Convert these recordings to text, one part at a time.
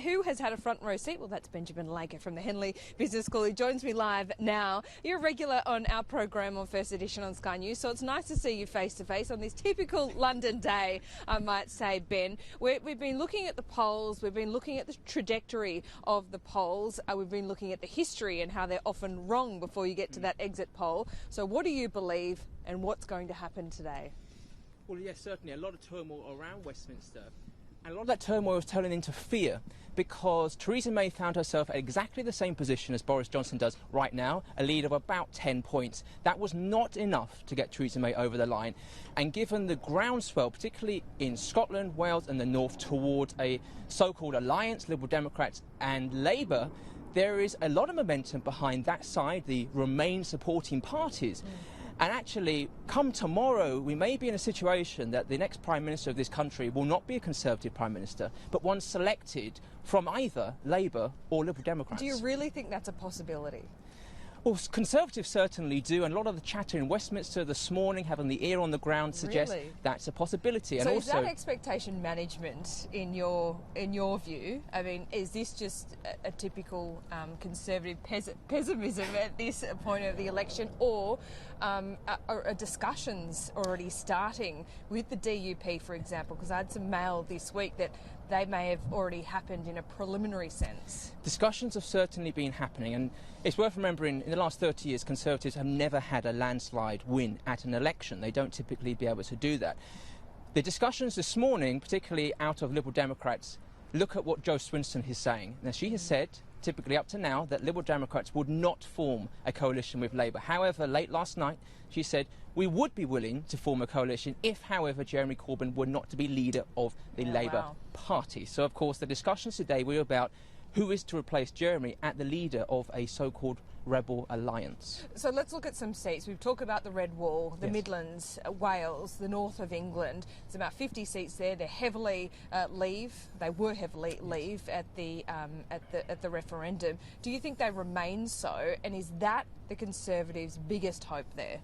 who has had a front row seat? Well, that's Benjamin Laker from the Henley Business School, who joins me live now. You're a regular on our program on First Edition on Sky News, so it's nice to see you face to face on this typical London day, I might say, Ben. We've been looking at the polls, we've been looking at the trajectory of the polls, we've been looking at the history and how they're often wrong before you get to that exit poll. So what do you believe and what's going to happen today? Well, yes, certainly a lot of turmoil around Westminster. And a lot of that turmoil is turning into fear because Theresa May found herself at exactly the same position as Boris Johnson does right now, a lead of about 10 points. That was not enough to get Theresa May over the line. And given the groundswell, particularly in Scotland, Wales and the North, towards a so-called alliance, Liberal Democrats and Labour, there is a lot of momentum behind that side, the Remain supporting parties. And actually, come tomorrow, we may be in a situation that the next Prime Minister of this country will not be a Conservative Prime Minister, but one selected from either Labour or Liberal Democrats. Do you really think that's a possibility? Well, Conservatives certainly do, and a lot of the chatter in Westminster this morning, having the ear on the ground, suggests that's a possibility. So and is that expectation management in your view? I mean, is this just a typical Conservative pessimism at this point of the election, or are discussions already starting with the DUP, for example? Because I had some mail this week that they may have already happened in a preliminary sense. Discussions have certainly been happening, and it's worth remembering in the last 30 years Conservatives have never had a landslide win at an election. They don't typically be able to do that. The discussions this morning, particularly out of Liberal Democrats, look at what Jo Swinson is saying. Now, she has said, typically up to now, that Liberal Democrats would not form a coalition with Labour. However, late last night, she said, we would be willing to form a coalition if, however, Jeremy Corbyn were not to be leader of the Labour Party. So, of course, the discussions today were about who is to replace Jeremy at the leader of a so-called rebel alliance. So let's look at some seats. We've talked about the Red Wall, the Midlands, Wales, the north of England. There's about 50 seats there. They're heavily Leave. They were heavily Leave at the referendum. Do you think they remain so? And is that the Conservatives' biggest hope there?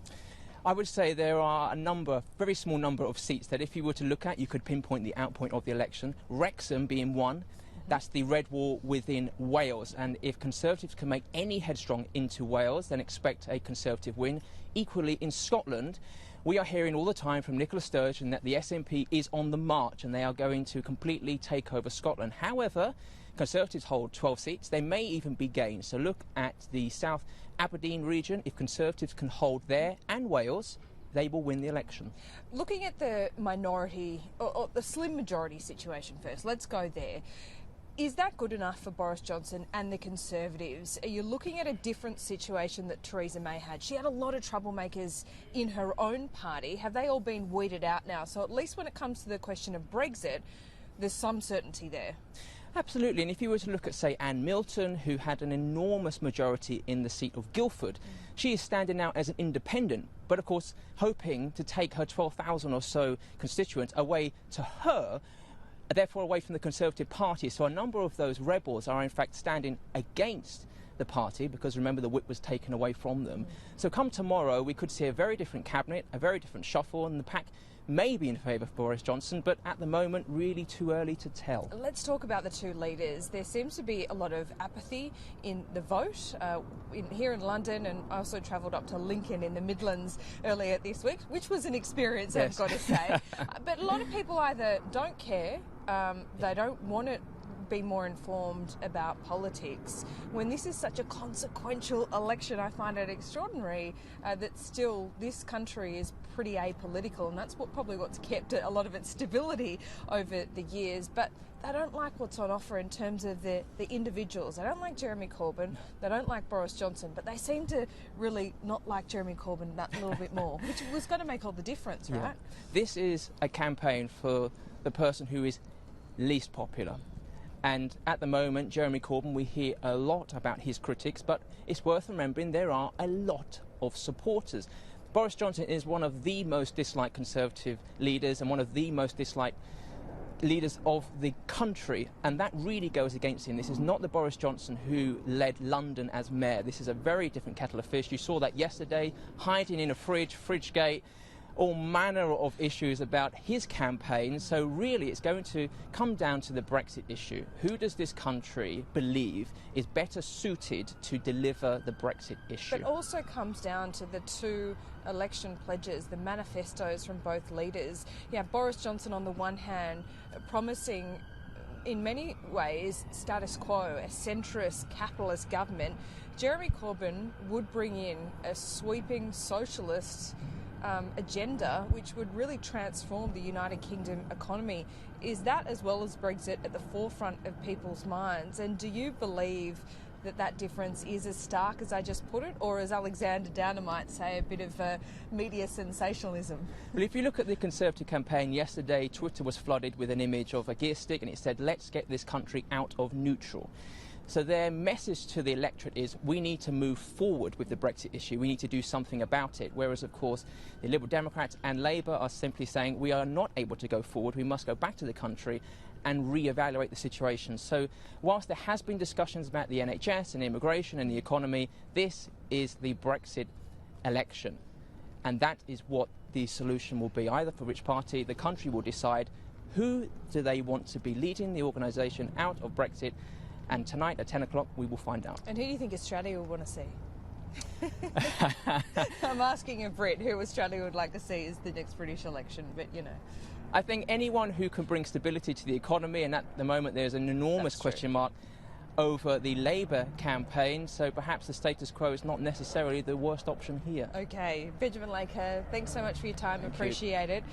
I would say there are a very small number of seats that if you were to look at, you could pinpoint the outpoint of the election. Wrexham being one. That's the Red Wall within Wales, and if Conservatives can make any headstrong into Wales, then expect a Conservative win. Equally in Scotland, we are hearing all the time from Nicola Sturgeon that the SNP is on the march and they are going to completely take over Scotland. However, Conservatives hold 12 seats. They may even be gained. So look at the South Aberdeen region. If Conservatives can hold there and Wales, they will win the election. Looking at the minority, or the slim majority situation first, let's go there. Is that good enough for Boris Johnson and the Conservatives? Are you looking at a different situation that Theresa May had? She had a lot of troublemakers in her own party. Have they all been weeded out now? So at least when it comes to the question of Brexit, there's some certainty there. Absolutely, and if you were to look at, say, Anne Milton, who had an enormous majority in the seat of Guildford, she is standing now as an independent, but of course hoping to take her 12,000 or so constituents away to her, therefore away from the Conservative Party. So a number of those rebels are in fact standing against the party because, remember, the whip was taken away from them. So come tomorrow, we could see a very different cabinet, a very different shuffle, and the pack may be in favour of Boris Johnson, but at the moment, really too early to tell. Let's talk about the two leaders. There seems to be a lot of apathy in the vote here in London, and I also travelled up to Lincoln in the Midlands earlier this week, which was an experience, I've got to say. But a lot of people either don't care, they don't want to be more informed about politics. When this is such a consequential election, I find it extraordinary that still this country is pretty apolitical, and that's probably what's kept a lot of its stability over the years. But they don't like what's on offer in terms of the individuals. They don't like Jeremy Corbyn, they don't like Boris Johnson, but they seem to really not like Jeremy Corbyn that little bit more, which was going to make all the difference, right? This is a campaign for the person who is least popular. And at the moment, Jeremy Corbyn, we hear a lot about his critics, but it's worth remembering there are a lot of supporters. Boris Johnson is one of the most disliked Conservative leaders and one of the most disliked leaders of the country, and that really goes against him. This is not the Boris Johnson who led London as mayor. This is a very different kettle of fish. You saw that yesterday, hiding in a fridge gate, all manner of issues about his campaign. So really it's going to come down to the Brexit issue. Who does this country believe is better suited to deliver the Brexit issue? But also comes down to the two election pledges, the manifestos from both leaders. You have Boris Johnson on the one hand promising in many ways status quo, a centrist capitalist government. Jeremy Corbyn would bring in a sweeping socialist agenda which would really transform the United Kingdom economy. Is that, as well as Brexit, at the forefront of people's minds? And do you believe that that difference is as stark as I just put it, or, as Alexander Downer might say, a bit of media sensationalism? Well, if you look at the Conservative campaign yesterday, Twitter was flooded with an image of a gear stick and it said, "Let's get this country out of neutral." So their message to the electorate is, we need to move forward with the Brexit issue. We need to do something about it. Whereas, of course, the Liberal Democrats and Labour are simply saying, we are not able to go forward. We must go back to the country and re-evaluate the situation. So whilst there has been discussions about the NHS and immigration and the economy, this is the Brexit election. And that is what the solution will be, either for which party. The country will decide who do they want to be leading the organisation out of Brexit. And tonight at 10 o'clock we will find out. And who do you think Australia will want to see? I'm asking a Brit who Australia would like to see as the next British election, but you know. I think anyone who can bring stability to the economy, and at the moment there's an enormous question mark over the Labour campaign, so perhaps the status quo is not necessarily the worst option here. Okay, Benjamin Laker, thanks so much for your time, appreciate it.